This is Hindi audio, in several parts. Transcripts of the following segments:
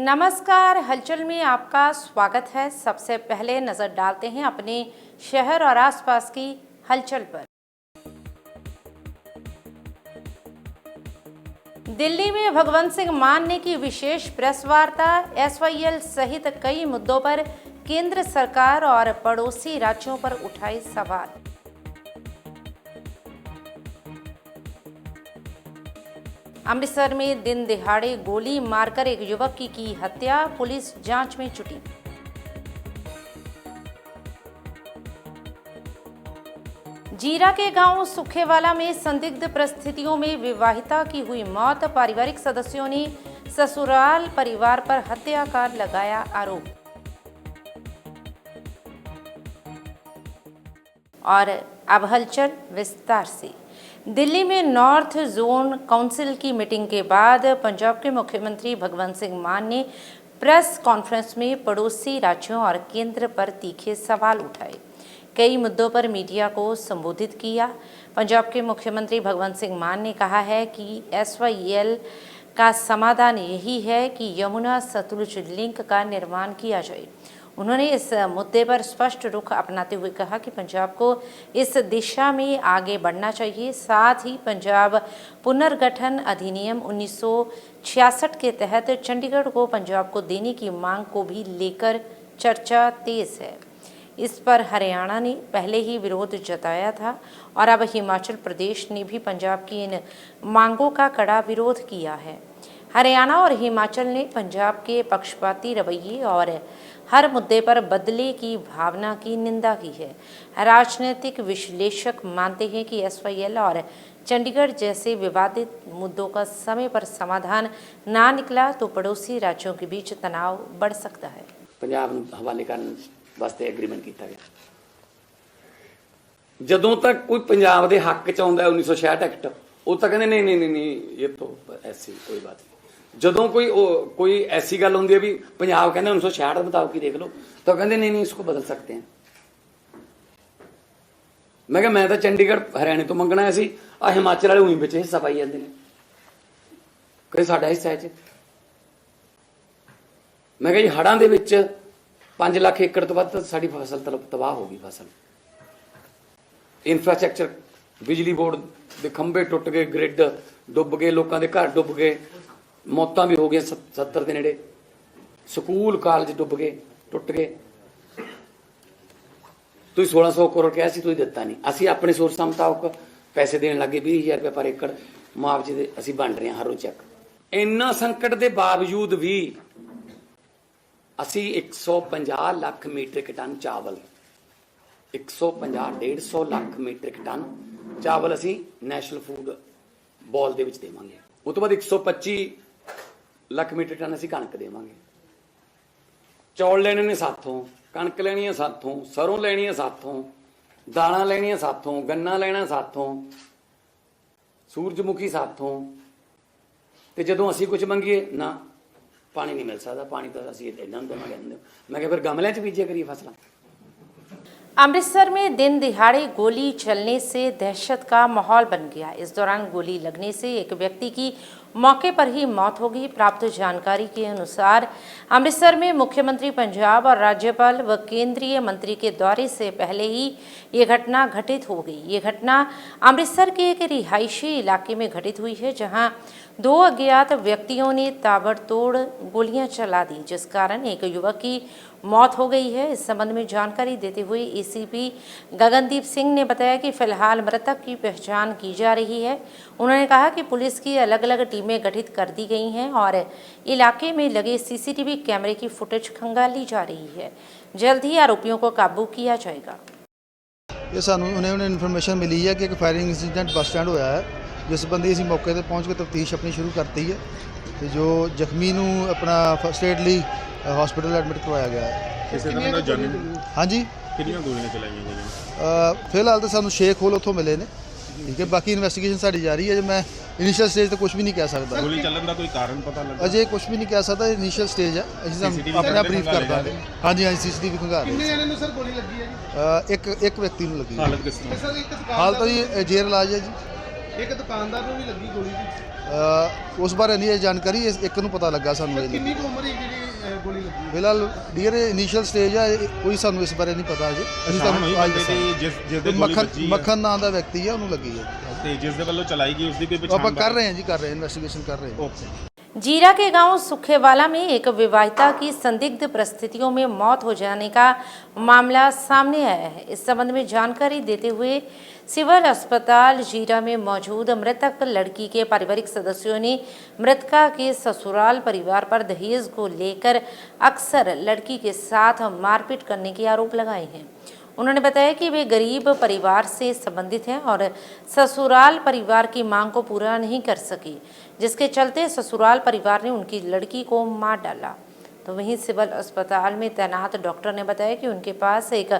नमस्कार, हलचल में आपका स्वागत है। सबसे पहले नजर डालते हैं अपने शहर और आसपास की हलचल पर। दिल्ली में भगवंत सिंह मान ने की विशेष प्रेस वार्ता। एसवाईएल सहित कई मुद्दों पर केंद्र सरकार और पड़ोसी राज्यों पर उठाए सवाल। अमृतसर में दिन दिहाड़े गोली मारकर एक युवक की हत्या, पुलिस जांच में जुटी। जीरा के गांव सुखेवाला में संदिग्ध परिस्थितियों में विवाहिता की हुई मौत, पारिवारिक सदस्यों ने ससुराल परिवार पर हत्या का लगाया आरोप। और अब हलचल विस्तार से। दिल्ली में नॉर्थ जोन काउंसिल की मीटिंग के बाद पंजाब के मुख्यमंत्री भगवंत सिंह मान ने प्रेस कॉन्फ्रेंस में पड़ोसी राज्यों और केंद्र पर तीखे सवाल उठाए। कई मुद्दों पर मीडिया को संबोधित किया। पंजाब के मुख्यमंत्री भगवंत सिंह मान ने कहा है कि एसवाईएल का समाधान यही है कि यमुना सतलुज लिंक का निर्माण किया जाए। उन्होंने इस मुद्दे पर स्पष्ट रुख अपनाते हुए कहा कि पंजाब को इस दिशा में आगे बढ़ना चाहिए। साथ ही पंजाब पुनर्गठन अधिनियम 1966 के तहत चंडीगढ़ को पंजाब को देने की मांग को भी लेकर चर्चा तेज है। इस पर हरियाणा ने पहले ही विरोध जताया था और अब हिमाचल प्रदेश ने भी पंजाब की इन मांगों का कड़ा विरोध किया है। हरियाणा और हिमाचल ने पंजाब के पक्षपाती रवैये और हर मुद्दे पर बदले की भावना की निंदा की है। राजनीतिक विश्लेषक मानते हैं कि एसवाईएल और चंडीगढ़ जैसे विवादित मुद्दों का समय पर समाधान ना निकला तो पड़ोसी राज्यों के बीच तनाव बढ़ सकता है। पंजाब हवाले करने वास्ते एग्रीमेंट किया गया। जदों तक कोई पंजाब के हक च आउंदा 1966 एक्ट उद तक कहंदे नहीं ये तो ऐसी कोई बात नहीं। जदों कोई ऐसी गल होंदी है भी पंजाब कहंदे 1966 के मुताबिक देख लो तो कहंदे नहीं इसको बदल सकते हैं। मैं कहा मैं तो चंडीगढ़ हरियाणे तो मंगना सी, आ हिमाचल वाले उही विच हिस्सा पाई जांदे ने, कई साडा हिस्सा है। मैं कहा जी हड़ां दे विच 5 लाख एकड़ तो वध साडी फसल तबाह हो गई। फसल इंफ्रास्ट्रक्चर बिजली बोर्ड के खंभे टुट गए, ग्रिड डुब गए, लोगों के घर डुब गए, मौतां भी हो गई 70 के नेड़े, स्कूल कॉलेज डुब गए टुट गए। तुसीं 1600 करोड़ कहा सी, तुसीं दिता नहीं। असीं अपने सोर्सां मुताबक पैसे देण लगे 20,000 रुपये पर एकड़ मुआवजे दे असीं बन रहे हैं हर रोज चेक। इन्ना संकट के बावजूद भी असीं 150 लाख मीट्रिक टन चावल 150-150 लाख मीट्रिक टन चावल असीं नैशनल फूड बॉल दे विच देवांगे। उस तो बाद 125 लाख मीट्रिक टन असीं कणक देवांगे। चौल लेने ने साथों, कणक लेनी है साथों, सरों लेनी है साथों, दालां लेनियां साथों, गन्ना लेना साथों, सूरजमुखी साथों। ते जदों असीं कुछ मंगीए ना पानी नहीं मिल सकता, पानी तो असीं इन्हां नूं देवांगे। मैं कहा फिर गमलिਆਂ 'ਚ बीजिया करिए फसलां। अमृतसर में दिन दिहाड़े गोली चलने से दहशत का माहौल बन गया। इस दौरान गोली लगने से एक व्यक्ति की मौके पर ही मौत हो गई। प्राप्त जानकारी के अनुसार अमृतसर में मुख्यमंत्री पंजाब और राज्यपाल व केंद्रीय मंत्री के दौरे से पहले ही ये घटना घटित हो गई। ये घटना अमृतसर के एक रिहायशी इलाके में घटित हुई है, जहां 2 अज्ञात व्यक्तियों ने ताबड़तोड़ गोलियां चला दी, जिस कारण एक युवक की मौत हो गई है। इस संबंध में जानकारी देते हुए एसीपी गगनदीप सिंह ने बताया कि फिलहाल मृतक की पहचान की जा रही है। उन्होंने कहा कि पुलिस की अलग अलग टीमें गठित कर दी गई हैं और इलाके में लगे सीसीटीवी कैमरे की फुटेज खंगाली जा रही है। जल्द ही आरोपियों को काबू किया जाएगा। ये सानू उन्हें इन्फॉर्मेशन मिली है कि एक फायरिंग इंसीडेंट बस स्टैंड होया है, जिस संबंधी असीं मौके पर पहुँच के तफ्तीश अपनी शुरू करती है। तो जो जख्मी नूं अपना फर्स्ट एड लई हॉस्पिटल एडमिट करवाया गया है। हाँ जी, कितनी गोलियां चलाई गई? फिलहाल तो सानू शेख होल उत्थों मिले ने, ठीक है। बाकी इन्वेस्टिगेशन साडी जारी है। मैं इनिशियल स्टेज तो कुछ भी नहीं कह सकता। गोली चलन का कोई कारण पता लगा? अजे कुछ भी नहीं कह सकता, इनिशियल स्टेज है। असीं अपना ब्रीफ कर दांगे। हाँ जी, हाँ सीसीटीवी खंगा रहे। कितने जने नूं सर गोली लगी है जी? एक व्यक्ति नूं लगी। हालत किस तरह? सर एक दुकानदार हाल तो जी जेर इलाज है जी। एक दुकानदार नूं भी लगी गोली जी। ਉਸ ਬਾਰੇ ਨਹੀਂ ਇਹ ਜਾਣਕਾਰੀ ਇੱਕ ਨੂੰ ਪਤਾ ਲੱਗਾ ਸਾਨੂੰ ਇਹ ਕਿੰਨੀ ਕੁ ਉਮਰ ਹੈ ਜਿਹੜੀ ਗੋਲੀ ਲੱਗੀ? ਫਿਲਹਾਲ ਡੀਅਰ ਇਨੀਸ਼ੀਅਲ ਸਟੇਜ ਆ ਕੋਈ ਸਾਨੂੰ ਇਸ ਬਾਰੇ ਨਹੀਂ ਪਤਾ ਅਜੇ ਅਸੀਂ ਤੁਹਾਨੂੰ ਅੱਜ ਦੱਸਾਂਗੇ। ਜਿਸ ਦੇ ਗੋਲੀ ਵੱਜੀ ਹੈ ਮੱਖਣ ਨਾਂ ਦਾ ਵਿਅਕਤੀ ਹੈ ਉਹਨੂੰ ਲੱਗੀ ਹੈ ਤੇ ਜਿਸ ਦੇ ਵੱਲੋਂ ਚਲਾਈ ਗਈ ਉਸ ਦੀ ਕੋਈ ਪਛਾਣ ਆਪਾਂ ਕਰ ਰਹੇ ਹਾਂ ਜੀ ਕਰ ਰਹੇ ਇਨਵੈਸਟੀਗੇਸ਼ਨ ਕਰ ਰਹੇ ਹਾਂ। ओके। जीरा के गांव सुखेवाला में एक विवाहिता की संदिग्ध परिस्थितियों में मौत हो जाने का मामला सामने आया है। इस संबंध में जानकारी देते हुए सिविल अस्पताल जीरा में मौजूद मृतक लड़की के पारिवारिक सदस्यों ने मृतका के ससुराल परिवार पर दहेज को लेकर अक्सर लड़की के साथ मारपीट करने के आरोप लगाए हैं। उन्होंने बताया कि वे गरीब परिवार से संबंधित हैं और ससुराल परिवार की मांग को पूरा नहीं कर सके, जिसके चलते ससुराल परिवार ने उनकी लड़की को मार डाला। तो वहीं सिविल अस्पताल में तैनात डॉक्टर ने बताया कि उनके पास एक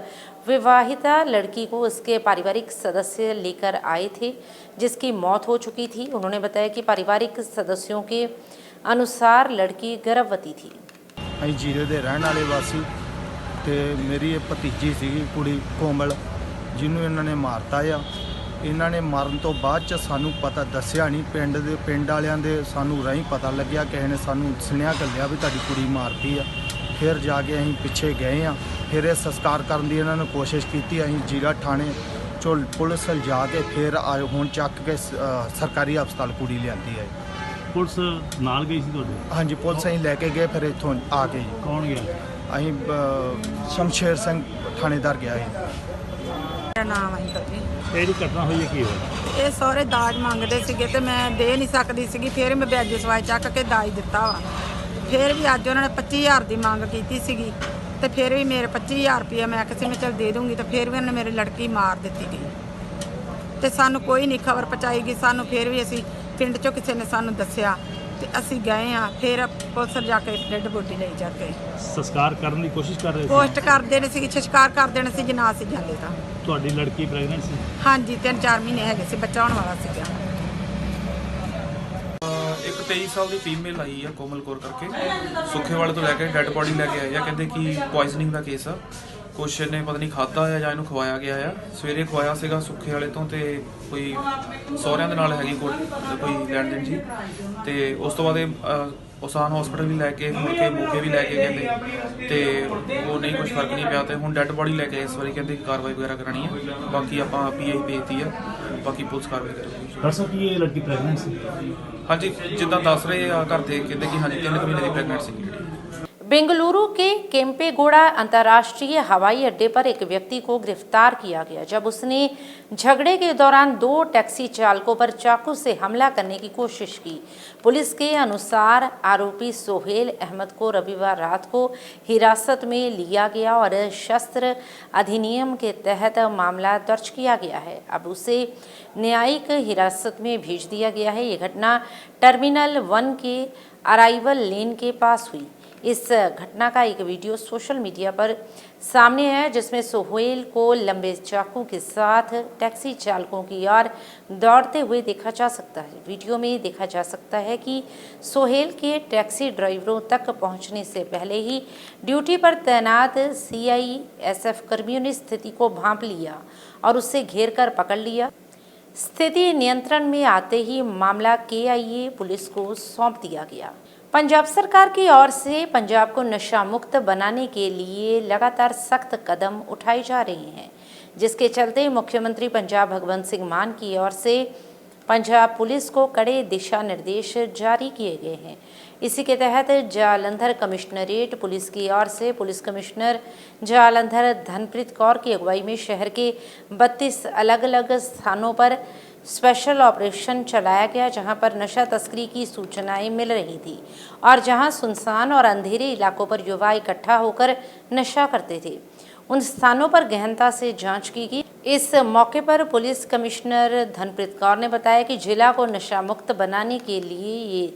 विवाहिता लड़की को उसके पारिवारिक सदस्य लेकर आए थे, जिसकी मौत हो चुकी थी। उन्होंने बताया कि पारिवारिक सदस्यों के अनुसार लड़की गर्भवती थी। ਅਸੀਂ ਜੀਰੇ ਦੇ ਰਹਿਣ ਵਾਲੇ ਵਾਸੀ ਤੇ ਮੇਰੀ ਇਹ ਭਤੀਜੀ ਸੀਗੀ ਕੁੜੀ ਕੋਮਲ ਜਿਹਨੂੰ ਇਹਨਾਂ ਨੇ ਮਾਰਤਾ ਆ। ਇਹਨਾਂ ਨੇ ਮਾਰਨ ਤੋਂ ਬਾਅਦ ਚ ਸਾਨੂੰ ਪਤਾ ਦੱਸਿਆ ਨਹੀਂ, ਪਿੰਡ ਵਾਲਿਆਂ ਦੇ ਸਾਨੂੰ ਰਾਹੀਂ ਪਤਾ ਲੱਗਿਆ, ਕਿਸੇ ਨੇ ਸਾਨੂੰ ਸੁਣਿਆ ਘੱਲਿਆ ਵੀ ਤੁਹਾਡੀ ਕੁੜੀ ਮਾਰਤੀ ਆ। ਫਿਰ ਜਾ ਕੇ ਅਸੀਂ ਪਿੱਛੇ ਗਏ ਆ, ਫਿਰ ਇਹ ਸੰਸਕਾਰ ਕਰਨ ਦੀ ਇਹਨਾਂ ਨੇ ਕੋਸ਼ਿਸ਼ ਕੀਤੀ। ਅਸੀਂ ਜੀਰਾ ਥਾਣੇ ਚੋਂ ਪੁਲਿਸ ਲਿਜਾ ਕੇ ਫਿਰ ਆਏ, ਹੁਣ ਚੱਕ ਕੇ ਸਰਕਾਰੀ ਹਸਪਤਾਲ ਕੁੜੀ ਲਿਆਂਦੀ ਹੈ। ਪੁਲਿਸ ਨਾਲ ਗਈ ਸੀ ਤੁਹਾਡੇ? ਹਾਂਜੀ ਪੁਲਿਸ ਅਸੀਂ ਲੈ ਕੇ ਗਏ, ਫਿਰ ਇੱਥੋਂ ਆ ਕੇ ਜੀ ਕੌਣ ਗਿਆ? ਅਸੀਂ ਸ਼ਮਸ਼ੇਰ ਸਿੰਘ ਥਾਣੇਦਾਰ ਗਿਆ ਸੀ। ਮੇਰਾ ਨਾਮ ਹੈ ਜੀ। ਇਹ ਜਿਹੜੀ ਘਟਨਾ ਹੋਈ ਹੈ ਕੀ ਹੋਇਆ? ਇਹ ਸਹੁਰੇ ਦਾਜ ਮੰਗਦੇ ਸੀਗੇ ਤੇ ਮੈਂ ਦੇ ਨਹੀਂ ਸਕਦੀ ਸੀਗੀ, ਫਿਰ ਮੈਂ ਵਿਆਜੀ ਸਵਾਈ ਚੱਕ ਕੇ ਦਾਜ ਦਿੱਤਾ ਵਾ। ਫਿਰ ਵੀ ਅੱਜ ਉਹਨਾਂ ਨੇ 25000 ਦੀ ਮੰਗ ਕੀਤੀ ਸੀਗੀ ਤੇ ਫਿਰ ਵੀ ਮੇਰੇ 25000 ਰੁਪਇਆ ਮੈਂ ਕਿਸੇ ਨੂੰ ਚਲ ਦੇ ਦੂੰਗੀ, ਤੇ ਫਿਰ ਵੀ ਉਹਨਾਂ ਨੇ ਮੇਰੀ ਲੜਕੀ ਮਾਰ ਦਿੱਤੀ ਗਈ ਤੇ ਸਾਨੂੰ ਕੋਈ ਨਹੀਂ ਖਬਰ ਪਹੁੰਚਾਈ ਗਈ ਸਾਨੂੰ। ਫਿਰ ਵੀ ਅਸੀਂ ਪਿੰਡ ਚੋਂ ਕਿਸੇ ਨੇ ਸਾਨੂੰ ਦੱਸਿਆ ਤੇ ਅਸੀਂ ਗਏ ਆ, ਫਿਰ ਪੁਲਿਸ ਜਾ ਕੇ ਡੈਡ ਬੋਡੀ ਲਈ ਜਾ ਕੇ ਸੰਸਕਾਰ ਕਰਨ ਦੀ ਕੋਸ਼ਿਸ਼ ਕਰ ਰਹੇ ਸੀ? ਪੋਸਟ ਕਰ ਦੇਣੇ ਸੀ, ਸੰਸਕਾਰ ਕਰ ਦੇਣੇ ਸੀ ਜੇ ਨਾ ਅਸੀਂ ਜਾਂਦੇ ਤਾਂ। ਤੁਹਾਡੀ ਲੜਕੀ ਪ੍ਰੈਗਨੈਂਟ ਸੀ? ਹਾਂਜੀ 3-4 ਮਹੀਨੇ ਹੈਗੇ ਸੀ, ਬੱਚਾ ਹੋਣ ਵਾਲਾ ਸੀਗਾ। ਇੱਕ 23 ਸਾਲ ਦੀ ਫੀਮੇਲ ਆਈ ਆ ਕੋਮਲ ਕੌਰ ਕਰਕੇ, ਸੁੱਖੇਵਾਲੇ ਤੋਂ ਲੈ ਕੇ ਡੈੱਡ ਬੋਡੀ ਲੈ ਕੇ ਆਏ ਆ। ਕਹਿੰਦੇ ਕਿ ਪੋਇਜ਼ਨਿੰਗ ਦਾ ਕੇਸ ਆ, ਕੁਛ ਨੇ ਪਤਾ ਨਹੀਂ ਖਾਧਾ ਆ ਜਾਂ ਇਹਨੂੰ ਖਵਾਇਆ ਗਿਆ ਆ। ਸਵੇਰੇ ਖਵਾਇਆ ਸੀਗਾ ਸੁੱਖੇ ਵਾਲੇ ਤੋਂ, ਤੇ ਕੋਈ ਸਹੁਰਿਆਂ ਦੇ ਨਾਲ ਹੈਗੀ ਕੋਈ ਲੈਣ ਦੇਣ ਜੀ, ਤੇ ਉਸ ਤੋਂ ਬਾਅਦ ਇਹ ਉਸਾਨ ਹਸਪੀਟਲ ਵੀ ਲੈ ਕੇ ਮੁੜ ਕੇ ਮੋਕੇ ਵੀ ਲੈ ਕੇ ਕਹਿੰਦੇ, ਤੇ ਉਹ ਨਹੀਂ ਕੁਝ ਫਰਕ ਨਹੀਂ ਪਿਆ। ਤੇ ਹੁਣ ਡੈੱਡ ਬੋਡੀ ਲੈ ਕੇ ਇਸ ਵਾਰੀ ਕਹਿੰਦੇ ਕਾਰਵਾਈ ਵਗੈਰਾ ਕਰਾਣੀ ਹੈ। ਬਾਕੀ ਆਪਾਂ PI ਭੇਜਤੀ ਆ, ਬਾਕੀ ਪੁਲਿਸ ਕਾਰਵਾਈ ਕਰੇਗੀ। ਡਾਕਟਰ ਸਾਹਿਬ ਕੀ ਇਹ ਲੜਕੀ ਪ੍ਰੈਗਨੈਂਟ ਸੀ? ਹਾਂਜੀ ਜਿੱਦਾਂ ਦੱਸ ਰਹੇ ਆ ਘਰ ਦੇ, ਕਹਿੰਦੇ ਕਿ ਹਾਂਜੀ 3 ਮਹੀਨੇ ਦੀ ਪ੍ਰੈਗਨੈਂਟ ਸੀ ਜਿਹੜੀ। बेंगलुरु के केम्पेगौड़ा अंतर्राष्ट्रीय हवाई अड्डे पर एक व्यक्ति को गिरफ्तार किया गया जब उसने झगड़े के दौरान 2 टैक्सी चालकों पर चाकू से हमला करने की कोशिश की। पुलिस के अनुसार आरोपी सोहेल अहमद को रविवार रात को हिरासत में लिया गया और शस्त्र अधिनियम के तहत मामला दर्ज किया गया है। अब उसे न्यायिक हिरासत में भेज दिया गया है। ये घटना टर्मिनल 1 के अराइवल लेन के पास हुई। इस घटना का एक वीडियो सोशल मीडिया पर सामने है जिसमें सोहेल को लंबे चाकू के साथ टैक्सी चालकों की ओर दौड़ते हुए देखा जा सकता है। वीडियो में देखा जा सकता है कि सोहेल के टैक्सी ड्राइवरों तक पहुंचने से पहले ही ड्यूटी पर तैनात CISF कर्मियों ने स्थिति को भांप लिया और उसे घेर कर पकड़ लिया। स्थिति नियंत्रण में आते ही मामला KIA पुलिस को सौंप दिया गया। पंजाब सरकार की ओर से पंजाब को नशा मुक्त बनाने के लिए लगातार सख्त कदम उठाए जा रहे हैं, जिसके चलते मुख्यमंत्री पंजाब भगवंत सिंह मान की ओर से पंजाब पुलिस को कड़े दिशा निर्देश जारी किए गए हैं। इसी के तहत जालंधर कमिश्नरेट पुलिस की ओर से पुलिस कमिश्नर जालंधर धनप्रीत कौर की अगुवाई में शहर के 32 अलग अलग स्थानों पर स्पेशल ऑपरेशन चलाया गया, जहां पर नशा तस्करी की सूचनाएं मिल रही थी और जहां सुनसान और अंधेरे इलाकों पर युवा इकट्ठा होकर नशा करते थे। उन स्थानों पर गहनता से जांच की गई। इस मौके पर पुलिस कमिश्नर धनप्रीत कौर ने बताया कि जिला को नशा मुक्त बनाने के लिए ये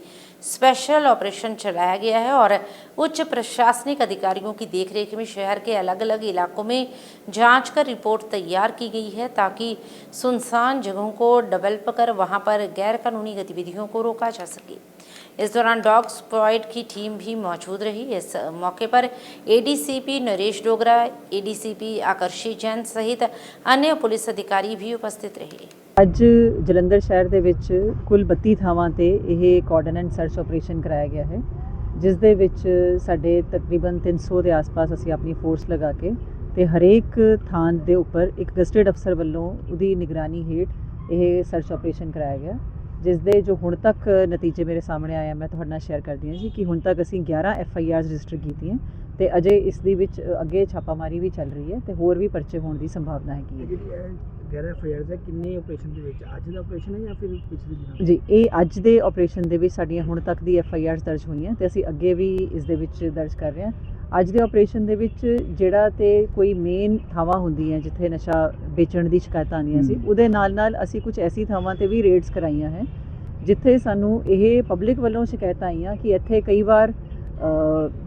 स्पेशल ऑपरेशन चलाया गया है और उच्च प्रशासनिक अधिकारियों की देखरेख में शहर के अलग अलग इलाकों में जांच कर रिपोर्ट तैयार की गई है ताकि सुनसान जगहों को डेवलप कर वहां पर गैर कानूनी गतिविधियों को रोका जा सके। इस दौरान डॉग स्क्वाड की टीम भी मौजूद रही। इस मौके पर ADCP नरेश डोगरा, ADCP आकर्षी जैन सहित अन्य पुलिस अधिकारी भी उपस्थित रहे। ਅੱਜ ਜਲੰਧਰ ਸ਼ਹਿਰ ਦੇ ਵਿੱਚ ਕੁੱਲ 32 ਥਾਵਾਂ ਤੇ ਇਹ ਕਾਰਡਨ ਐਂਡ ਸਰਚ ਆਪਰੇਸ਼ਨ ਕਰਾਇਆ ਗਿਆ ਹੈ, ਜਿਸ ਦੇ ਵਿੱਚ ਸਾਡੇ ਤਕਰੀਬਨ 300 ਦੇ ਆਸ-ਪਾਸ ਅਸੀਂ ਆਪਣੀ ਫੋਰਸ ਲਗਾ ਕੇ ਤੇ ਹਰੇਕ ਥਾਂ ਦੇ ਉੱਪਰ ਇੱਕ ਗਜ਼ਟਿਡ ਅਫਸਰ ਵੱਲੋਂ ਉਹਦੀ ਨਿਗਰਾਨੀ ਹੇਠ ਇਹ ਸਰਚ ਆਪਰੇਸ਼ਨ ਕਰਾਇਆ ਗਿਆ, ਜਿਸ ਦੇ ਜੋ ਹੁਣ ਤੱਕ ਨਤੀਜੇ ਮੇਰੇ ਸਾਹਮਣੇ ਆਏ ਮੈਂ ਤੁਹਾਡੇ ਨਾਲ ਸ਼ੇਅਰ ਕਰਦੀ ਹਾਂ ਜੀ ਕਿ ਹੁਣ ਤੱਕ ਅਸੀਂ 11 FIRs ਰਜਿਸਟਰ ਕੀਤੀਆਂ ਤੇ ਅਜੇ ਇਸ ਦੇ ਵਿੱਚ ਅੱਗੇ ਛਾਪਾਮਾਰੀ ਵੀ ਚੱਲ ਰਹੀ ਹੈ ਤੇ ਹੋਰ ਵੀ ਪਰਚੇ ਹੋਣ ਦੀ ਸੰਭਾਵਨਾ ਹੈਗੀ ਹੈ। ਜਿਹੜੀ 11 FIRs ਹੈ, ਕਿੰਨੇ ਆਪਰੇਸ਼ਨ ਦੇ ਵਿੱਚ ਅੱਜ ਦਾ ਆਪਰੇਸ਼ਨ ਹੈ ਜਾਂ ਫਿਰ ਪਿਛਲੇ ਦਿਨਾਂ ਜੀ ਇਹ ਅੱਜ ਦੇ ਆਪਰੇਸ਼ਨ ਦੇ ਵਿੱਚ ਸਾਡੀਆਂ ਹੁਣ ਤੱਕ ਦੀ FIRs ਦਰਜ ਹੋਈਆਂ ਤੇ ਅਸੀਂ ਅੱਗੇ ਵੀ ਇਸ ਦੇ ਵਿੱਚ ਦਰਜ ਕਰ ਰਹੇ ਹਾਂ। ਅੱਜ ਦੇ ਆਪਰੇਸ਼ਨ ਦੇ ਵਿੱਚ ਜਿਹੜਾ ਤੇ ਕੋਈ ਮੇਨ ਥਾਵਾਂ ਹੁੰਦੀਆਂ ਜਿੱਥੇ ਨਸ਼ਾ ਵੇਚਣ ਦੀ ਸ਼ਿਕਾਇਤਾਂ ਆਉਂਦੀਆਂ ਸੀ, ਉਹਦੇ ਨਾਲ ਅਸੀਂ ਕੁਝ ਐਸੀ ਥਾਵਾਂ ਤੇ ਵੀ ਰੇਡਸ ਕਰਾਈਆਂ ਹੈ ਜਿੱਥੇ ਸਾਨੂੰ ਇਹ ਪਬਲਿਕ ਵੱਲੋਂ ਸ਼ਿਕਾਇਤਾਂ ਆਈਆਂ ਕਿ ਇੱਥੇ ਕਈ ਵਾਰ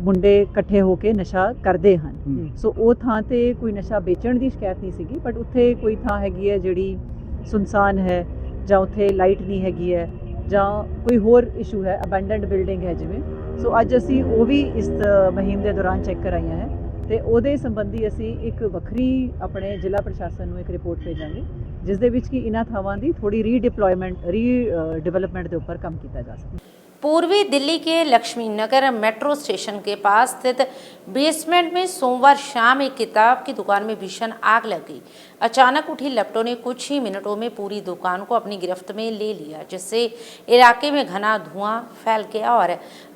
ਮੁੰਡੇ ਇਕੱਠੇ ਹੋ ਕੇ ਨਸ਼ਾ ਕਰਦੇ ਹਨ। ਸੋ ਉਹ ਥਾਂ ਤੇ ਕੋਈ ਨਸ਼ਾ ਵੇਚਣ ਦੀ ਸ਼ਿਕਾਇਤ ਨਹੀਂ ਸੀਗੀ, ਬਟ ਉੱਥੇ ਕੋਈ ਥਾਂ ਹੈਗੀ ਹੈ ਜਿਹੜੀ ਸੁਨਸਾਨ ਹੈ ਜਾਂ ਉੱਥੇ ਲਾਈਟ ਨਹੀਂ ਹੈਗੀ ਹੈ ਜਾਂ ਕੋਈ ਹੋਰ ਇਸ਼ੂ ਹੈ, ਅਬੈਂਡਨਡ ਬਿਲਡਿੰਗ ਹੈ ਜਿਵੇਂ। ਸੋ ਅੱਜ ਅਸੀਂ ਉਹ ਵੀ ਇਸ ਮੁਹਿੰਮ ਦੇ ਦੌਰਾਨ ਚੈੱਕ ਕਰਾਈਆਂ ਹੈ ਤੇ ਉਹਦੇ ਸੰਬੰਧੀ ਅਸੀਂ ਇੱਕ ਵੱਖਰੀ ਆਪਣੇ ਜ਼ਿਲ੍ਹਾ ਪ੍ਰਸ਼ਾਸਨ ਨੂੰ ਇੱਕ ਰਿਪੋਰਟ ਭੇਜਾਂਗੇ, ਜਿਸ ਦੇ ਵਿੱਚ ਕਿ ਇਹਨਾਂ ਥਾਵਾਂ ਦੀ ਥੋੜੀ ਰੀਡਿਵੈਲਪमेंट ਦੇ ਉੱਪਰ ਕੰਮ ਕੀਤਾ जा सके। पूर्वी दिल्ली के लक्ष्मी नगर मेट्रो स्टेशन के पास स्थित बेसमेंट में सोमवार शाम एक किताब की दुकान में भीषण आग लग गई। अचानक उठी लपटों ने कुछ ही मिनटों में पूरी दुकान को अपनी गिरफ्त में ले लिया, जिससे इलाके में घना धुआं फैल गया और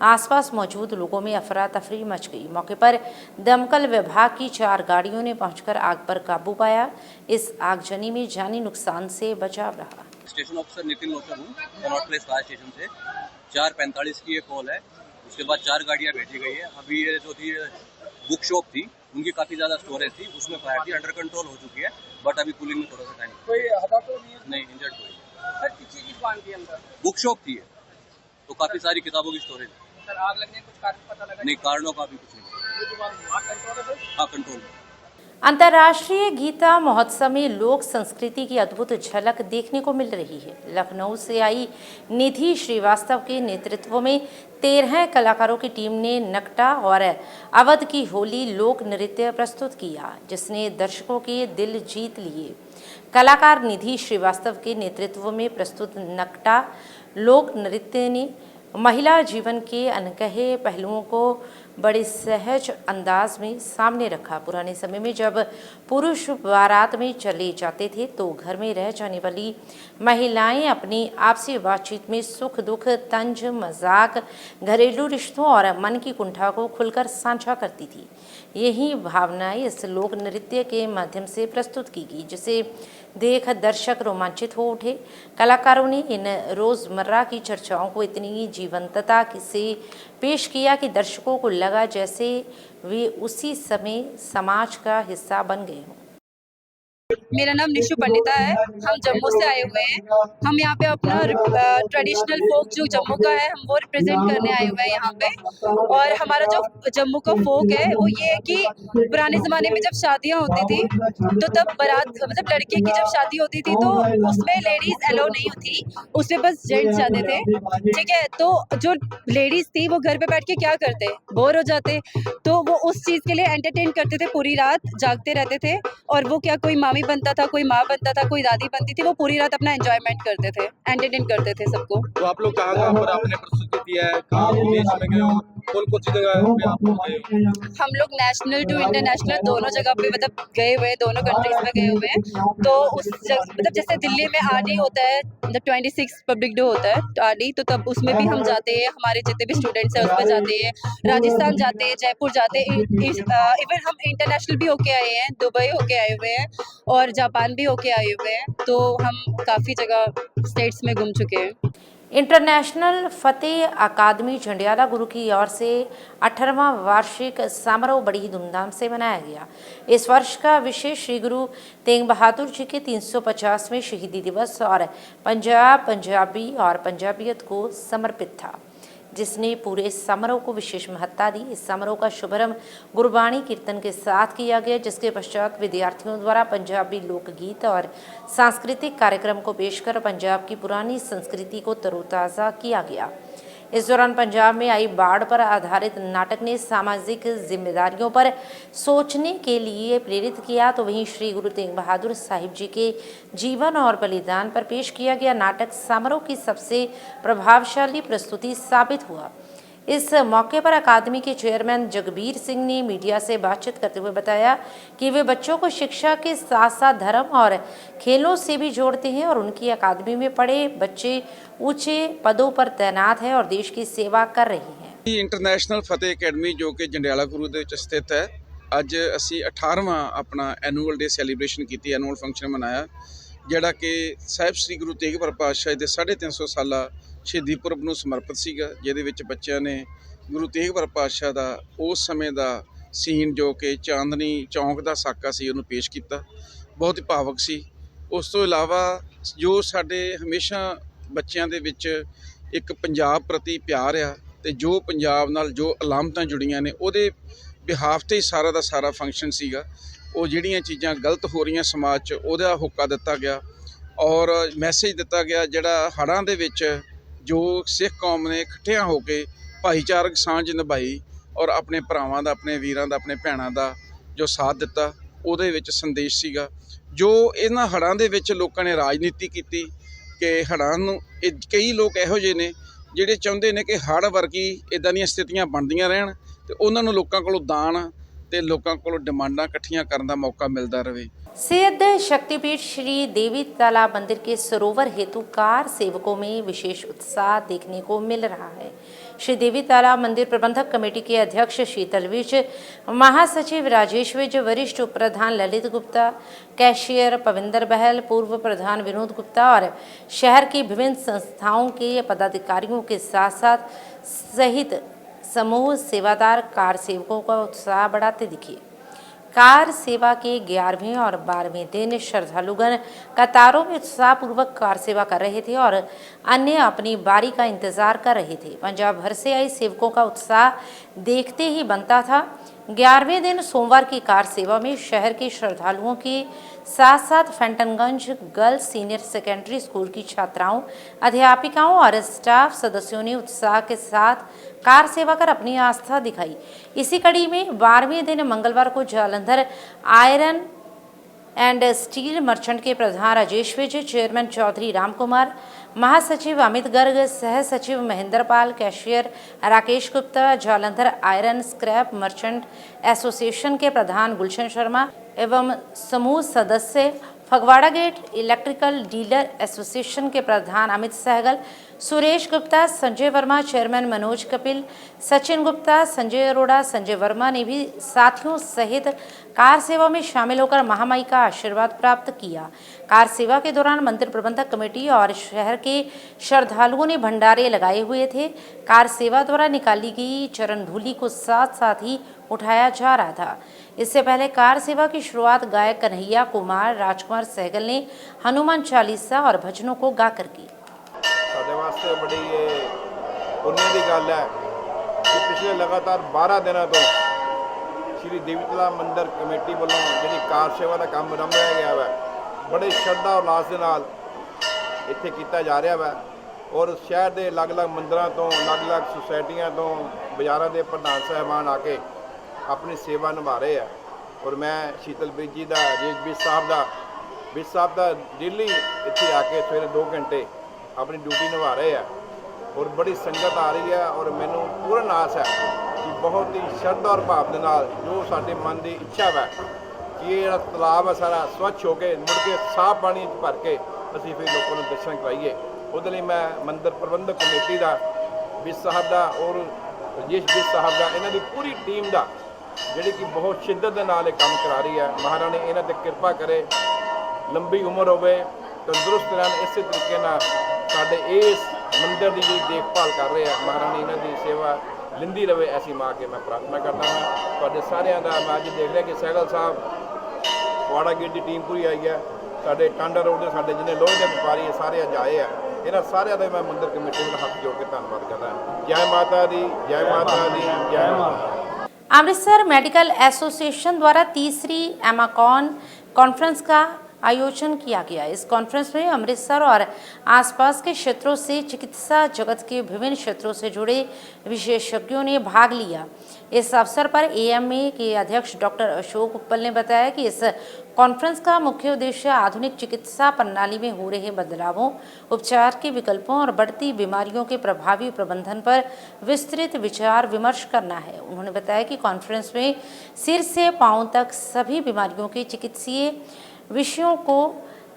आसपास मौजूद लोगों में अफरा तफरी मच गई। मौके पर दमकल विभाग की 4 गाड़ियों ने पहुंचकर आग पर काबू पाया। इस आगजनी में जानी नुकसान से बचाव रहा। स्टेशन ऑफिसर नितिन लोचन हूँ, कनॉट प्लेस फायर स्टेशन से। 4:45 की ये कॉल है, उसके बाद 4 गाड़ियाँ भेजी गई है। अभी ये जो थी बुक शॉप थी, उनकी काफ़ी ज़्यादा स्टोरेज थी, उसमें फायर थी, अंडर कंट्रोल हो चुकी है, बट अभी कूलिंग में थोड़ा सा टाइम। कोई हताहत तो नहीं, इंजर्ड कोई। सर किस चीज़ की दुकान थी अंदर? बुक शॉप थी, तो काफ़ी सारी किताबों की स्टोरेज। सर आग लगने का कुछ कारण पता लगा? नहीं, कारणों का भी कुछ नहीं। हाँ, कंट्रोल है। अंतर्राष्ट्रीय गीता महोत्सव में लोक संस्कृति की अद्भुत झलक देखने को मिल रही है। लखनऊ से आई निधि श्रीवास्तव के नेतृत्व में 13 कलाकारों की टीम ने नकटा और अवध की होली लोक नृत्य प्रस्तुत किया, जिसने दर्शकों के दिल जीत लिए। कलाकार निधि श्रीवास्तव के नेतृत्व में प्रस्तुत नकटा लोक नृत्य ने महिला जीवन के अनकहे पहलुओं को बड़े सहज अंदाज में सामने रखा। पुराने समय में जब पुरुष बारात में चले जाते थे तो घर में रह जाने वाली महिलाएं अपनी आपसी बातचीत में सुख दुख, तंज मजाक, घरेलू रिश्तों और मन की कुंठा को खुलकर साझा करती थी। यही भावनाएं इस लोक नृत्य के माध्यम से प्रस्तुत की गई, जिसे देख दर्शक रोमांचित हो उठे। कलाकारों ने इन रोज़मर्रा की चर्चाओं को इतनी जीवंतता से पेश किया कि दर्शकों को लगा जैसे वे उसी समय समाज का हिस्सा बन गए हों। मेरा नाम निशु पंडिता है, हम जम्मू से आए हुए हैं। हम यहाँ पे अपना ट्रेडिशनल फोक जो जम्मू का है, हम वो रिप्रेजेंट करने आए हुए हैं यहाँ पे। और हमारा जो जम्मू का फोक है वो ये है कि पुराने ज़माने में जब शादियाँ होती थी तो तब बारात मतलब लड़के की जब शादी होती थी तो उसमें लेडीज़ अलाउ नहीं होती, उसमें बस जेंट्स जाते थे, ठीक है। तो जो लेडीज़ थी वो घर पे बैठ के क्या करते, बोर हो जाते, तो वो उस चीज़ के लिए एंटरटेन करते थे, पूरी रात जागते रहते थे। और वो क्या कोई मामी बनता था, कोई माँ बनता था, कोई दादी बनती थी, वो पूरी रात अपना एंजॉयमेंट करते थे, एंटरटेन करते थे सबको। तो आप लोग कहाँ पर आपने प्रस्तुति किया है, कहाँ विदेश में गए हो, कौन सी जगह पे आप लोग गए हो? हम लोग नेशनल टू इंटरनेशनल दोनों जगह पे मतलब गए हुए हैं, दोनों कंट्रीज में गए हुए हैं। तो उस मतलब जैसे दिल्ली में आरडी होता है, मतलब 26 पब्लिक डे होता है आरडी, तो तब उसमें भी हम जाते हैं, हमारे जितने भी स्टूडेंट्स हैं उसमें जाते हैं। राजस्थान जाते हैं, जयपुर जाते हैं, इवन हम इंटरनेशनल भी होके आए हैं, दुबई होके आए हुए हैं और जापान भी होके आए हुए हैं। तो हम काफ़ी जगह स्टेट्स में घूम चुके हैं। इंटरनेशनल फतेह अकादमी जंडियाला गुरु की ओर से 18वां वार्षिक समारोह बड़ी ही धूमधाम से मनाया गया। इस वर्ष का विषय श्री गुरु तेग बहादुर जी के 350वें शहीदी दिवस और पंजाब, पंजाबी और पंजाबियत को समर्पित था, जिसने पूरे समारोह को विशेष महत्ता दी। इस समारोह का शुभारंभ गुरबाणी कीर्तन के साथ किया गया, जिसके पश्चात विद्यार्थियों द्वारा पंजाबी लोकगीत और सांस्कृतिक कार्यक्रम को पेश कर पंजाब की पुरानी संस्कृति को तरोताज़ा किया गया। इस दौरान पंजाब में आई बाढ़ पर आधारित नाटक ने सामाजिक जिम्मेदारियों पर सोचने के लिए प्रेरित किया, तो वहीं श्री गुरु तेग बहादुर साहिब जी के जीवन और बलिदान पर पेश किया गया नाटक समारोह की सबसे प्रभावशाली प्रस्तुति साबित हुआ। इस मौके पर अकादमी के चेयरमैन जगबीर सिंह ने मीडिया से बातचीत करते हुए बताया कि वे बच्चों को शिक्षा के साथ साथ धर्म और खेलों से भी जोड़ते हैं और उनकी अकादमी में पढ़े बच्चे ऊंचे पदों पर तैनात हैं और देश की सेवा कर रहे हैं। इंटरनेशनल फतेह अकेडमी जो कि जंडियाला गुरु ਦੇ ਵਿੱਚ ਸਥਿਤ ਹੈ, ਅੱਜ ਅਸੀਂ 18ਵਾਂ ਆਪਣਾ ਐਨੂਅਲ ਡੇ ਸੈਲੀਬ੍ਰੇਸ਼ਨ ਕੀਤੀ, ਐਨੂਅਲ ਫੰਕਸ਼ਨ ਮਨਾਇਆ, ਜਿਹੜਾ ਕਿ ਸਾਹਿਬ ਸ੍ਰੀ ਗੁਰੂ ਤੇਗ ਬਹਾਦਰ ਪਾਤਸ਼ਾਹ ਦੇ 350 ਸਾਲਾ ਸ਼ਹੀਦੀ ਪੁਰਬ ਨੂੰ ਸਮਰਪਿਤ ਸੀਗਾ, ਜਿਹਦੇ ਵਿੱਚ ਬੱਚਿਆਂ ਨੇ ਗੁਰੂ ਤੇਗ ਬਹਾਦਰ ਪਾਤਸ਼ਾਹ ਦਾ ਉਸ ਸਮੇਂ ਦਾ ਸੀਨ ਜੋ ਕਿ ਚਾਂਦਨੀ ਚੌਂਕ ਦਾ ਸਾਕਾ ਸੀ ਉਹਨੂੰ ਪੇਸ਼ ਕੀਤਾ। ਬਹੁਤ ਹੀ ਭਾਵਕ ਸੀ। ਉਸ ਤੋਂ ਇਲਾਵਾ ਜੋ ਸਾਡੇ ਹਮੇਸ਼ਾ ਬੱਚਿਆਂ ਦੇ ਵਿੱਚ ਇੱਕ ਪੰਜਾਬ ਪ੍ਰਤੀ ਪਿਆਰ ਆ ਤੇ ਜੋ ਪੰਜਾਬ ਨਾਲ ਜੋ ਅਲਾਮਤਾਂ ਜੁੜੀਆਂ ਨੇ ਉਹਦੇ ਬਿਹਾਫ ਤੇ ਹੀ ਸਾਰਾ ਦਾ ਸਾਰਾ ਫੰਕਸ਼ਨ ਸੀਗਾ। ਉਹ ਜਿਹੜੀਆਂ ਚੀਜ਼ਾਂ ਗਲਤ ਹੋ ਰਹੀਆਂ ਸਮਾਜ 'ਚ ਉਹਦਾ ਹੋਕਾ ਦਿੱਤਾ ਗਿਆ ਔਰ ਮੈਸੇਜ ਦਿੱਤਾ ਗਿਆ, ਜਿਹੜਾ ਹੜ੍ਹਾਂ ਦੇ ਵਿੱਚ ਜੋ ਸਿੱਖ ਕੌਮ ਨੇ ਇਕੱਠਿਆਂ ਹੋ ਕੇ ਭਾਈਚਾਰਕ ਸਾਂਝ ਨਿਭਾਈ ਔਰ ਆਪਣੇ ਭਰਾਵਾਂ ਦਾ, ਆਪਣੇ ਵੀਰਾਂ ਦਾ, ਆਪਣੇ ਭੈਣਾਂ ਦਾ ਜੋ ਸਾਥ ਦਿੱਤਾ, ਉਹਦੇ ਵਿੱਚ ਸੰਦੇਸ਼ ਸੀਗਾ। ਜੋ ਇਹਨਾਂ ਹੜ੍ਹਾਂ ਦੇ ਵਿੱਚ ਲੋਕਾਂ ਨੇ ਰਾਜਨੀਤੀ ਕੀਤੀ ਕਿ ਹੜ੍ਹਾਂ ਨੂੰ ਕਈ ਲੋਕ ਇਹੋ ਜਿਹੇ ਨੇ ਜਿਹੜੇ ਚਾਹੁੰਦੇ ਨੇ ਕਿ ਹੜ੍ਹ ਵਰਗੀ ਇੱਦਾਂ ਦੀਆਂ ਸਥਿਤੀਆਂ ਬਣਦੀਆਂ ਰਹਿਣ ਤੇ ਉਹਨਾਂ ਨੂੰ ਲੋਕਾਂ ਕੋਲੋਂ ਦਾਨ ਤੇ ਲੋਕਾਂ ਕੋਲੋਂ ਡਿਮਾਂਡਾਂ ਇਕੱਠੀਆਂ ਕਰਨ ਦਾ मौका मिलता रहे। सिद्ध शक्तिपीठ श्री देवी तालाब मंदिर के सरोवर हेतु कार सेवकों में विशेष उत्साह देखने को मिल रहा है। श्री देवी तालाब मंदिर प्रबंधक कमेटी के अध्यक्ष शीतल विज, महासचिव राजेश विज, वरिष्ठ उप प्रधान ललित गुप्ता, कैशियर पविंदर बहल, पूर्व प्रधान विनोद गुप्ता और शहर की विभिन्न संस्थाओं के पदाधिकारियों के साथ साथ सहित समूह सेवादार कार सेवकों का उत्साह बढ़ाते दिखे। कार सेवा के 11वें और 12वें दिन श्रद्धालुगण कतारों में उत्साहपूर्वक कार सेवा कर रहे थे और अन्य अपनी बारी का इंतजार कर रहे थे। पंजाब भर से आए सेवकों का उत्साह देखते ही बनता था। 11वें दिन सोमवार की कार सेवा में शहर के श्रद्धालुओं के साथ साथ फैंटनगंज गर्ल्स सीनियर सेकेंडरी स्कूल की छात्राओं, अध्यापिकाओं और स्टाफ सदस्यों ने उत्साह के साथ कार सेवा कर अपनी आस्था दिखाई। इसी कड़ी में 12वें दिन मंगलवार को Jalandhar iron and steel merchant के प्रधान राजेश विज, चेयरमैन चौधरी राम कुमार, महासचिव अमित गर्ग, सह सचिव Mahendra Pal, cashier Rakesh Gupta, Jalandhar iron scrap merchant association के प्रधान गुलशन शर्मा एवं समूह सदस्य, Phagwara gate electrical dealer association के प्रधान अमित सहगल, सुरेश गुप्ता, संजय वर्मा, चेयरमैन मनोज कपिल, सचिन गुप्ता, संजय अरोड़ा, संजय वर्मा ने भी साथियों सहित कार सेवा में शामिल होकर महामाई का आशीर्वाद प्राप्त किया। कार सेवा के दौरान मंदिर प्रबंधक कमेटी और शहर के श्रद्धालुओं ने भंडारे लगाए हुए थे। कार सेवा द्वारा निकाली गई चरण धूलि को साथ साथ ही उठाया जा रहा था। इससे पहले कार सेवा की शुरुआत गायक कन्हैया कुमार राजकुमार सहगल ने हनुमान चालीसा और भजनों को गाकर की। ਸਾਡੇ ਵਾਸਤੇ ਬੜੀ ਪੁण्य ਦੀ ਗੱਲ ਹੈ ਕਿ ਪਿਛਲੇ ਲਗਾਤਾਰ 12 ਦਿਨਾਂ ਤੋਂ ਸ਼੍ਰੀ ਦੇਵੀ ਤਾਲਾਬ ਮੰਦਿਰ ਕਮੇਟੀ ਵੱਲੋਂ ਜਿਹੜੀ ਕਾਰ ਸੇਵਾ ਦਾ ਕੰਮ ਆਰੰਭਿਆ ਗਿਆ ਹੈ, ਬੜੇ ਸ਼ਰਧਾ ਉਲਾਸ ਦੇ ਨਾਲ ਇੱਥੇ ਕੀਤਾ ਜਾ ਰਿਹਾ ਹੈ ਔਰ ਸ਼ਹਿਰ ਦੇ ਅਲੱਗ-ਅਲੱਗ ਮੰਦਿਰਾਂ ਤੋਂ, ਅਲੱਗ-ਅਲੱਗ ਸੁਸਾਇਟੀਆਂ ਤੋਂ, ਬਾਜ਼ਾਰਾਂ ਦੇ ਪ੍ਰਧਾਨ ਸਾਹਿਬਾਨ ਆ ਕੇ ਆਪਣੀ ਸੇਵਾ ਨਿਭਾ ਰਹੇ ਆ ਔਰ ਮੈਂ ਸ਼ੀਤਲ ਵਿਜ ਜੀ ਦਾ, ਰਾਜੇਸ਼ ਵਿਜ ਸਾਹਿਬ ਦਾ ਡੇਲੀ ਇੱਥੇ ਆ ਕੇ ਸਵੇਰੇ 2 ਘੰਟੇ अपनी ड्यूटी निभा रहे हैं और बड़ी संगत आ रही है और मैनू पूर्ण आस है कि बहुत ही श्रद्धा और भाव के नाल जो साडे मन की इच्छा है कि ये तलाब है सारा स्वच्छ होकर मुड़ के साफ पानी भर के असीं फिर लोगों को दर्शन करवाइए। उहदे लई मैं मंदिर प्रबंधक कमेटी का, विज साहब का और राजेश विज साहब का, इन्हां दी पूरी टीम का जिहड़ी कि बहुत शिद्दत के नाल काम करा रही है। महारानी इन्हां ते कृपा करे, लंबी उम्र होवे, तंदुरुस्त रहन, इस तरीके नाल साडे इस मंदिर की जी देखभाल कर रहे हैं। महारानी इन्हां दी सेवा लिंदी रहे, ऐसी माँ के मैं प्रार्थना करता हाँ। तुहाडे सारिਆਂ ਦਾ मैं अज देख लिया कि सहगल साहब वाड़ा गेट की टीम पूरी आई है, साडे टांडा रोड के साडे जिन्ने लोहे के व्यापारी सारे अज आए हैं। इन्हां सारिਆਂ ਦਾ मैं मंदिर कमेटी का हाथ जोड़ के धन्नवाद करता हाँ। जय माता दी, जय माता दी, जय माता। अमृतसर मेडिकल एसोसिएशन द्वारा तीसरी एमाकॉन कॉन्फ्रेंस का आयोजन किया गया। इस कॉन्फ्रेंस में अमृतसर और आसपास के क्षेत्रों से चिकित्सा जगत के विभिन्न क्षेत्रों से जुड़े विशेषज्ञों ने भाग लिया। इस अवसर पर एएमए के अध्यक्ष डॉक्टर अशोक उप्पल ने बताया कि इस कॉन्फ्रेंस का मुख्य उद्देश्य आधुनिक चिकित्सा प्रणाली में हो रहे बदलावों, उपचार के विकल्पों और बढ़ती बीमारियों के प्रभावी प्रबंधन पर विस्तृत विचार विमर्श करना है। उन्होंने बताया कि कॉन्फ्रेंस में सिर से पांव तक सभी बीमारियों के चिकित्सीय विषयों को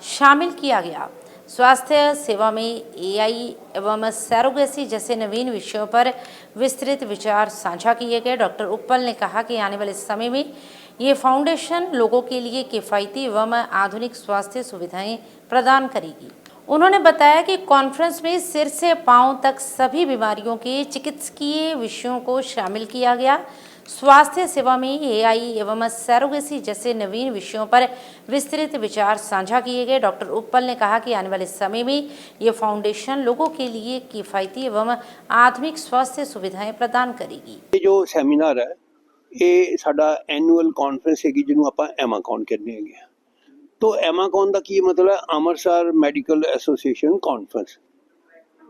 शामिल किया गया। स्वास्थ्य सेवा में एआई एवं सैरोगेसी जैसे नवीन विषयों पर विस्तृत विचार साझा किए गए। डॉक्टर उप्पल ने कहा कि आने वाले समय में ये फाउंडेशन लोगों के लिए किफ़ायती एवं आधुनिक स्वास्थ्य सुविधाएं प्रदान करेगी। उन्होंने बताया कि कॉन्फ्रेंस में सिर से पांव तक सभी बीमारियों के चिकित्सकीय विषयों को शामिल किया गया। स्वास्थ्य सेवा में एआई एवं सैरोगेसी जैसे नवीन विषयों पर विस्तृत विचार साझा किए गए। डॉक्टर उप्पल ने कहा कि आने वाले समय में ये फाउंडेशन लोगों के लिए किफ़ायती एवं आधुनिक स्वास्थ्य सुविधाएं प्रदान करेगी। ये जो सैमीनार है ये साडा एनुअल कॉन्फ्रेंस है जिन्होंने आप एमाकॉन कहने हैं। तो एमाकॉन का की मतलब है अमृतसर मैडिकल एसोसीएशन कॉन्फ्रेंस।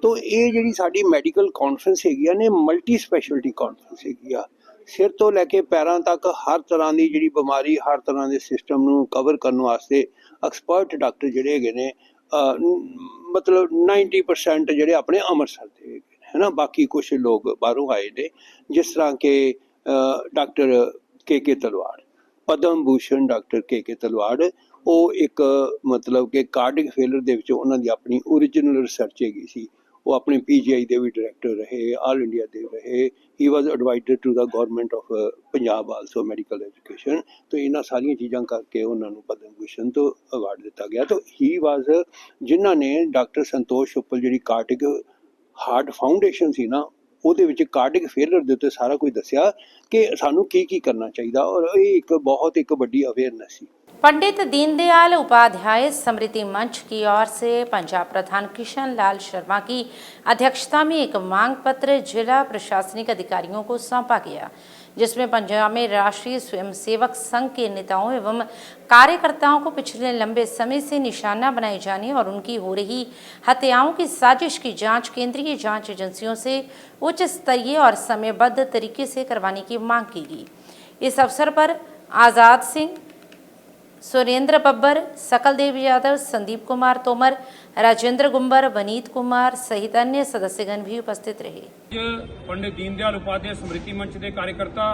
तो ये जी साडी मैडिकल कॉन्फ्रेंस है ने मल्टी स्पैशलिटी कॉन्फ्रेंस है। सिर तो लैके पैरों तक हर तरह की जी बीमारी, हर तरह के सिस्टम को कवर करने वास्ते एक्सपर्ट डॉक्टर जोड़े है मतलब 90% जोड़े अपने अमृतसर के है ना। बाकी कुछ लोग बाहरों आए ने जिस तरह के डॉक्टर के तलवाड़, पद्म भूषण डॉक्टर के तलवाड़, वो एक मतलब कि कार्डिक फेलर दे विच उन्हां दी अपनी ओरिजिनल रिसर्च हैगी सी। वो अपने पीजीआई के भी डायरैक्टर रहे, ऑल इंडिया के रहे। He was advisor to the government of Punjab also medical education. तो इन्हां सारियां चीज़ां करके उन्होंने पद्म भूषण तो अवार्ड दिता गया। तो ही वॉज जिन्हां ने डॉक्टर संतोष उप्पल जी कार्डिक हार्ट फाउंडेशन सी ना ਉਹਦੇ ਵਿੱਚ कार्डिक फेलर ਦੇ ਉੱਤੇ सारा कुछ दसिया कि सानू की करना चाहिए और ये एक बहुत एक बड़ी अवेयरनेस सी। पंडित दीनदयाल उपाध्याय स्मृति मंच की ओर से पंजाब प्रधान किशन लाल शर्मा की अध्यक्षता में एक मांग पत्र जिला प्रशासनिक अधिकारियों को सौंपा गया, जिसमें पंजाब में राष्ट्रीय स्वयंसेवक संघ के नेताओं एवं कार्यकर्ताओं को पिछले लंबे समय से निशाना बनाए जाने और उनकी हो रही हत्याओं की साजिश की जांच केंद्रीय जांच एजेंसियों से उच्च स्तरीय और समयबद्ध तरीके से करवाने की मांग की गई। इस अवसर पर आज़ाद सिंह, सुरेंद्र बब्बर, सकलदेव यादव, संदीप कुमार तोमर, राजेंद्र गुंबर, वनीत कुमार सहित अन्य सदस्यगण भी उपस्थित रहे। पंडित दीनदयाल उपाध्याय स्मृति मंच के कार्यकर्ता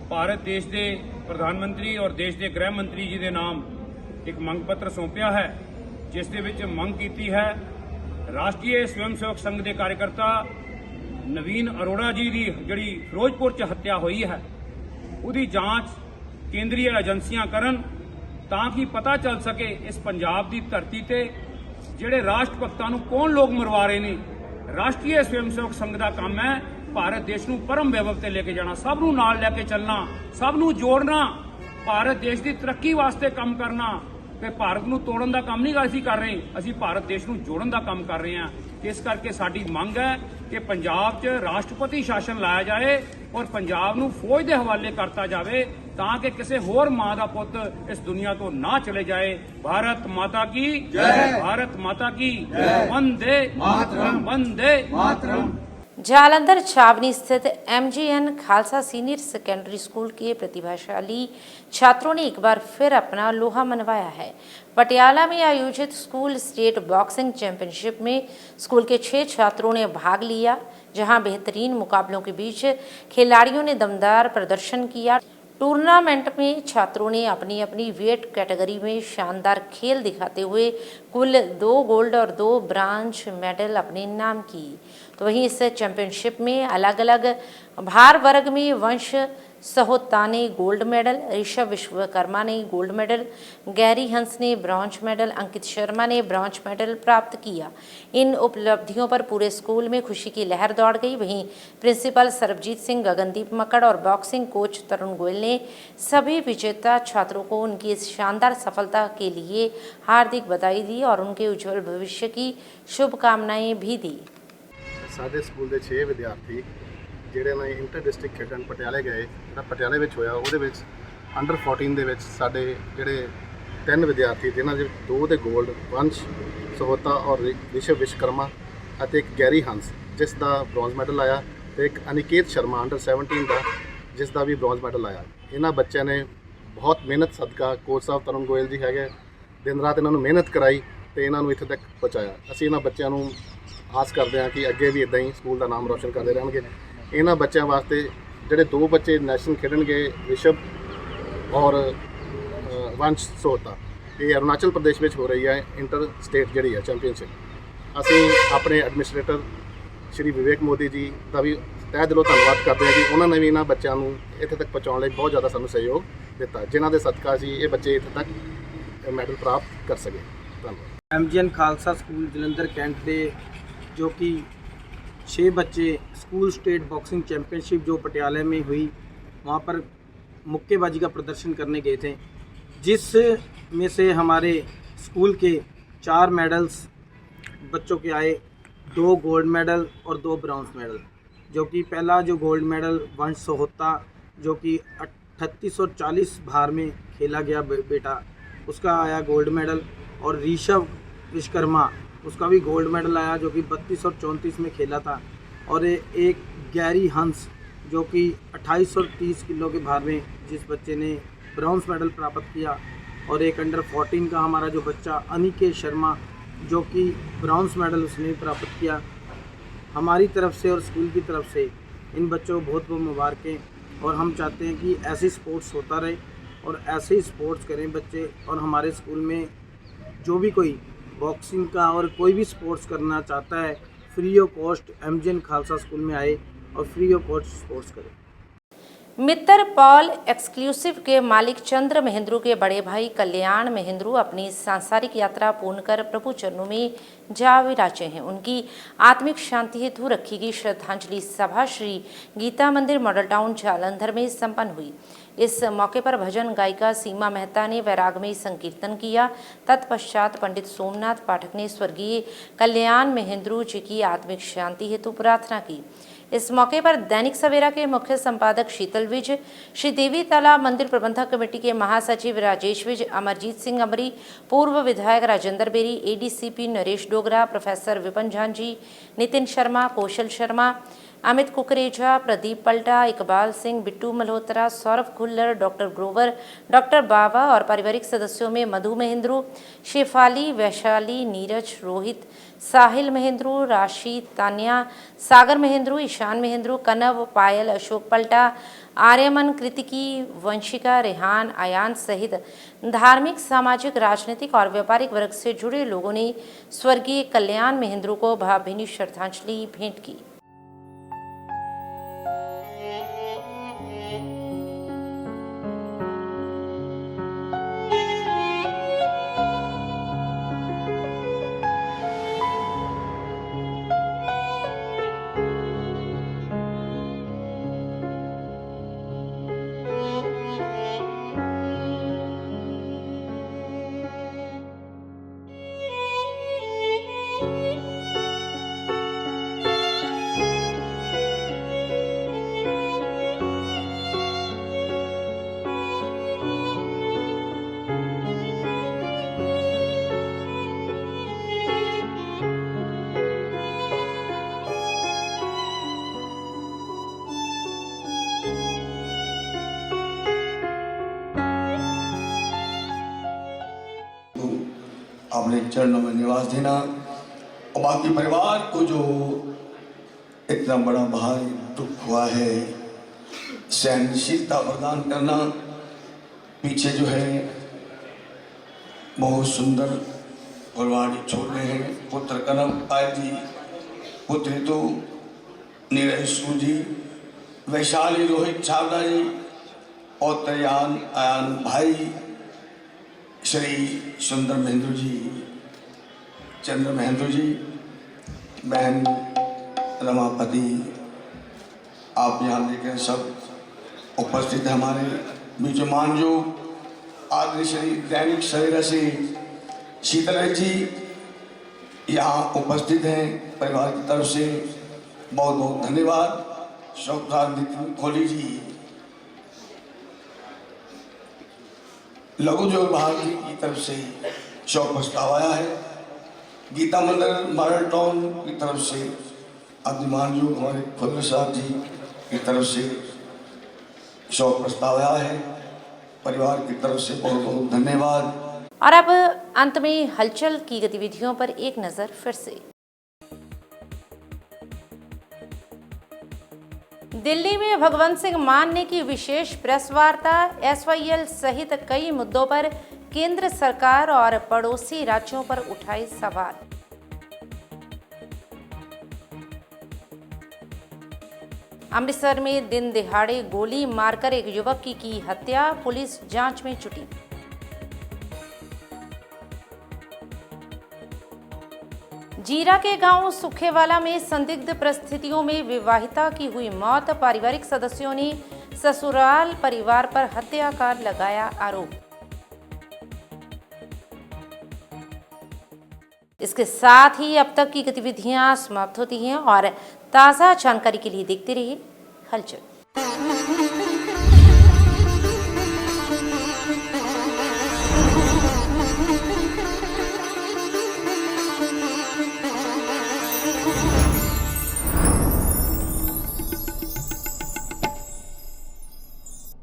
भारत देश के प्रधानमंत्री और देश के गृह मंत्री जी के नाम एक मंग पत्र सौंपया है, जिस दे विच मंग की है राष्ट्रीय स्वयंसेवक संघ के कार्यकर्ता नवीन अरोड़ा जी की जिहड़ी फिरोजपुर च हत्या हुई है उसकी जांच केंद्रीय एजेंसियां करन ताकि पता चल सके इस पंजाब की धरती ते जिहड़े राष्ट्रभक्तां नूं कौन लोग मरवा रहे ने। राष्ट्रीय स्वयंसेवक संघ का काम है भारत देश नूं परम वैभव ते लेके जाना, सब नूं नाल लैके चलना, सब नूं जोड़ना, भारत देश की तरक्की वास्ते काम करना। कि भारत नूं तोड़न का काम नहीं असीं कर रहे, असीं भारत देश नूं जोड़न का काम कर रहे हैं। इस करके साडी मंग है कि पंजाब च राष्ट्रपति शासन लाया जाए और पंजाब नूं फौज के हवाले करता जाए ताकि किसी होर मां दा पुत इस दुनिया तो ना चले जाए। भारत माता की जय, भारत माता की जय, वंदे मातरम, वंदे मातरम। जालंधर छावनी स्थित MGN Khalsa senior secondary school के प्रतिभाशाली छात्रों ने एक बार फिर अपना लोहा मनवाया है। पटियाला में आयोजित स्कूल स्टेट बॉक्सिंग चैंपियनशिप में स्कूल के 6 छात्रों ने भाग लिया, जहां बेहतरीन मुकाबलों के बीच खिलाड़ियों ने दमदार प्रदर्शन किया। टूर्नामेंट में छात्रों ने अपनी अपनी वेट कैटेगरी में शानदार खेल दिखाते हुए कुल 2 गोल्ड और 2 ब्रांज मेडल अपने नाम की। तो वहीं इस चैंपियनशिप में अलग अलग भार वर्ग में वंश सहोता ने गोल्ड मेडल, ऋषभ विश्वकर्मा ने गोल्ड मेडल, गैरी हंस ने ब्रॉन्ज मेडल, अंकित शर्मा ने ब्रॉन्ज मेडल प्राप्त किया। इन उपलब्धियों पर पूरे स्कूल में खुशी की लहर दौड़ गई। वहीं प्रिंसिपल सरबजीत सिंह, गगनदीप मक्कड़ और बॉक्सिंग कोच तरुण गोयल ने सभी विजेता छात्रों को उनकी इस शानदार सफलता के लिए हार्दिक बधाई दी और उनके उज्जवल भविष्य की शुभकामनाएं भी दी। साडे स्कूल के 6 विद्यार्थी ਜਿਹੜੇ ਨੇ ਇੰਟਰ ਡਿਸਟ੍ਰਿਕਟ ਖੇਡਣ ਪਟਿਆਲੇ ਗਏ, ਜਿਹੜਾ ਪਟਿਆਲੇ ਵਿੱਚ ਹੋਇਆ ਉਹਦੇ ਵਿੱਚ ਅੰਡਰ 14 ਦੇ ਵਿੱਚ ਸਾਡੇ ਜਿਹੜੇ 3 ਵਿਦਿਆਰਥੀ ਜਿਨ੍ਹਾਂ ਦੇ 2 ਦੇ 골ਡ, ਵੰਸ਼ ਸਹੋਤਾ ਔਰ ਰਿਸ਼ਵ ਵਿਸ਼ਵਕਰਮਾ ਅਤੇ ਇੱਕ ਗੈਰੀ ਹੰਸ ਜਿਸ ਦਾ ਬ੍ਰੌਂਜ਼ ਮੈਡਲ ਆਇਆ ਤੇ ਇੱਕ ਅਨਿਕੇਤ ਸ਼ਰਮਾ ਅੰਡਰ 17 ਦਾ ਜਿਸ ਦਾ ਵੀ ਬ੍ਰੌਂਜ਼ ਮੈਡਲ ਆਇਆ। ਇਹਨਾਂ ਬੱਚਿਆਂ ਨੇ ਬਹੁਤ ਮਿਹਨਤ ਸਦਕਾ ਕੋਚ ਸਾਹਿਬ ਤਰੁਣ ਗੋਇਲ ਜੀ ਹੈਗੇ, ਦਿਨ ਰਾਤ ਇਹਨਾਂ ਨੂੰ ਮਿਹਨਤ ਕਰਾਈ ਤੇ ਇਹਨਾਂ ਨੂੰ ਇੱਥੇ ਤੱਕ ਪਹੁੰਚਾਇਆ। ਅਸੀਂ ਇਹਨਾਂ ਬੱਚਿਆਂ ਨੂੰ ਆਸ ਕਰਦੇ ਹਾਂ ਕਿ ਅੱਗੇ ਵੀ ਇਦਾਂ ਹੀ ਸਕੂਲ ਦਾ ਨਾਮ ਰੋਸ਼ਨ ਕਰਦੇ ਰਹਿਣਗੇ। ਇਹਨਾਂ ਬੱਚਿਆਂ ਵਾਸਤੇ ਜਿਹੜੇ 2 ਬੱਚੇ ਨੈਸ਼ਨਲ ਖੇਡਣਗੇ, ਰਿਸ਼ਵ ਔਰ ਵੰਸ਼ ਸੋਤਾ, ਇਹ ਅਰੁਣਾਚਲ ਪ੍ਰਦੇਸ਼ ਵਿੱਚ ਹੋ ਰਹੀ ਹੈ ਇੰਟਰ ਸਟੇਟ ਜਿਹੜੀ ਹੈ ਚੈਂਪੀਅਨਸ਼ਿਪ। ਅਸੀਂ ਆਪਣੇ ਐਡਮਿਨਿਸਟ੍ਰੇਟਰ ਸ਼੍ਰੀ ਵਿਵੇਕ ਮੋਦੀ ਜੀ ਦਾ ਵੀ ਤਹਿ ਦਿਲੋਂ ਧੰਨਵਾਦ ਕਰਦੇ ਹਾਂ ਕਿ ਉਹਨਾਂ ਨੇ ਵੀ ਇਹਨਾਂ ਬੱਚਿਆਂ ਨੂੰ ਇੱਥੇ ਤੱਕ ਪਹੁੰਚਾਉਣ ਲਈ ਬਹੁਤ ਜ਼ਿਆਦਾ ਸਾਨੂੰ ਸਹਿਯੋਗ ਦਿੱਤਾ, ਜਿਨ੍ਹਾਂ ਦੇ ਸਦਕਾ ਅਸੀਂ ਇਹ ਬੱਚੇ ਇੱਥੇ ਤੱਕ ਮੈਡਲ ਪ੍ਰਾਪਤ ਕਰ ਸਕੇ। ਧੰਨਵਾਦ। MGN Khalsa school Jalandhar cantt के जो कि 6 बच्चे स्कूल स्टेट बॉक्सिंग चैम्पियनशिप जो पटियाला में हुई वहाँ पर मुक्केबाजी का प्रदर्शन करने गए थे, जिस में से हमारे स्कूल के 4 मेडल्स बच्चों के आए, 2 गोल्ड मेडल और 2 ब्रॉन्ज मेडल। जो कि पहला जो गोल्ड मेडल वंश सोहता जो कि 3840 भार में खेला गया बेटा, उसका आया गोल्ड मेडल, और ऋषव विश्वकर्मा उसका भी गोल्ड मेडल आया जो कि 3234 में खेला था, और एक गैरी हंस जो कि 2830 किलो के भार में जिस बच्चे ने ब्रॉन्ज मेडल प्राप्त किया, और एक अंडर 14 का हमारा जो बच्चा अनिकेत शर्मा जो कि ब्रॉन्ज मेडल उसने प्राप्त किया। हमारी तरफ से और स्कूल की तरफ से इन बच्चों को बहुत बहुत मुबारकें, और हम चाहते हैं कि ऐसे स्पोर्ट्स होता रहे और ऐसे ही स्पोर्ट्स करें बच्चे। और हमारे स्कूल में जो भी कोई बॉक्सिंग का और कोई भी स्पोर्ट्स करना चाहता है, free of cost MGN Khalsa school में आए और फ्री ऑफ कॉस्ट स्पोर्ट्स करें। मित्र पॉल एक्सक्लूसिव के मालिक चंद्र महेंद्रू के बड़े भाई कल्याण महेंद्रू अपनी सांसारिक यात्रा पूर्ण कर प्रभु चरणों में जा विराजे हैं। उनकी आत्मिक शांति हेतु रखी गई श्रद्धांजलि सभा श्री गीता मंदिर मॉडल टाउन जालंधर में संपन्न हुई। इस मौके पर भजन गायिका सीमा मेहता ने वैरागमयी संकीर्तन किया। तत्पश्चात पंडित सोमनाथ पाठक ने स्वर्गीय कल्याण महेंद्रू जी की आत्मिक शांति हेतु प्रार्थना की। इस मौके पर दैनिक सवेरा के मुख्य संपादक शीतल विज, श्री देवी तालाब मंदिर प्रबंधक कमेटी के महासचिव राजेश विज, अमरजीत सिंह अमरी, पूर्व विधायक Rajendra Beri, ADCP Naresh Dogra, professor Vipan Jhanjhi, Nitin Sharma, Kaushal Sharma, Amit Kukreja, Pradeep Palta, Iqbal Singh, Bittu Malhotra, Saurabh Khullar, doctor Grover, doctor Baba और पारिवारिक सदस्यों में मधु महेंद्रू, शेफाली, वैशाली, नीरज, रोहित, साहिल महेंद्रू, राशि, तान्या, सागर महेंद्रू, ईशान महेंद्रू, कनव, पायल, अशोक पल्टा, आर्यमन, कृतिकी, वंशिका, रेहान, आयान सहित धार्मिक, सामाजिक, राजनीतिक और व्यापारिक वर्ग से जुड़े लोगों ने स्वर्गीय कल्याण महेंद्रू को भावभीनी श्रद्धांजलि भेंट की। अपने चरणों में निवास देना और बाकी परिवार को जो इतना बड़ा भारी दुख हुआ है सहनशीलता प्रदान करना। पीछे जो है बहुत सुंदर फुलवाड़ी छोड़ रहे हैं, पुत्र कनव पायल जी, पुत्री तो नीरज जी, वैशाली, रोहित छावड़ा जी और तयान आयान भाई श्री सुंदर महेंद्र जी, चंद्र महेंद्र जी, बहन रमापति, आप यहाँ लेकर सब उपस्थित हैं। हमारे बीच मानजो आदरणीय श्री दैनिक सवेरा से शीतल जी यहाँ उपस्थित हैं। परिवार की तरफ से बहुत बहुत धन्यवाद। शौकत नितिन खोली जी, लघु उद्योग विभाग की तरफ से शौक प्रस्ताव आया है। गीता मंदिर मॉडल टाउन की तरफ से अधिमान जो हमारे फुल साहब जी की तरफ से शौक प्रस्ताव आया है। परिवार की तरफ से बहुत बहुत धन्यवाद। और अब अंत में हलचल की गतिविधियों पर एक नजर फिर से। दिल्ली में भगवंत सिंह मान ने की विशेष प्रेस वार्ता। SYL सहित कई मुद्दों पर केंद्र सरकार और पड़ोसी राज्यों पर उठाए सवाल। अमृतसर में दिन दिहाड़े गोली मारकर एक युवक की हत्या, पुलिस जांच में जुटी। जीरा के गांव सुखेवाला में संदिग्ध परिस्थितियों में विवाहिता की हुई मौत, पारिवारिक सदस्यों ने ससुराल परिवार पर हत्या का लगाया आरोप। इसके साथ ही अब तक की गतिविधियां समाप्त होती हैं और ताज़ा जानकारी के लिए देखते रहिए हलचल।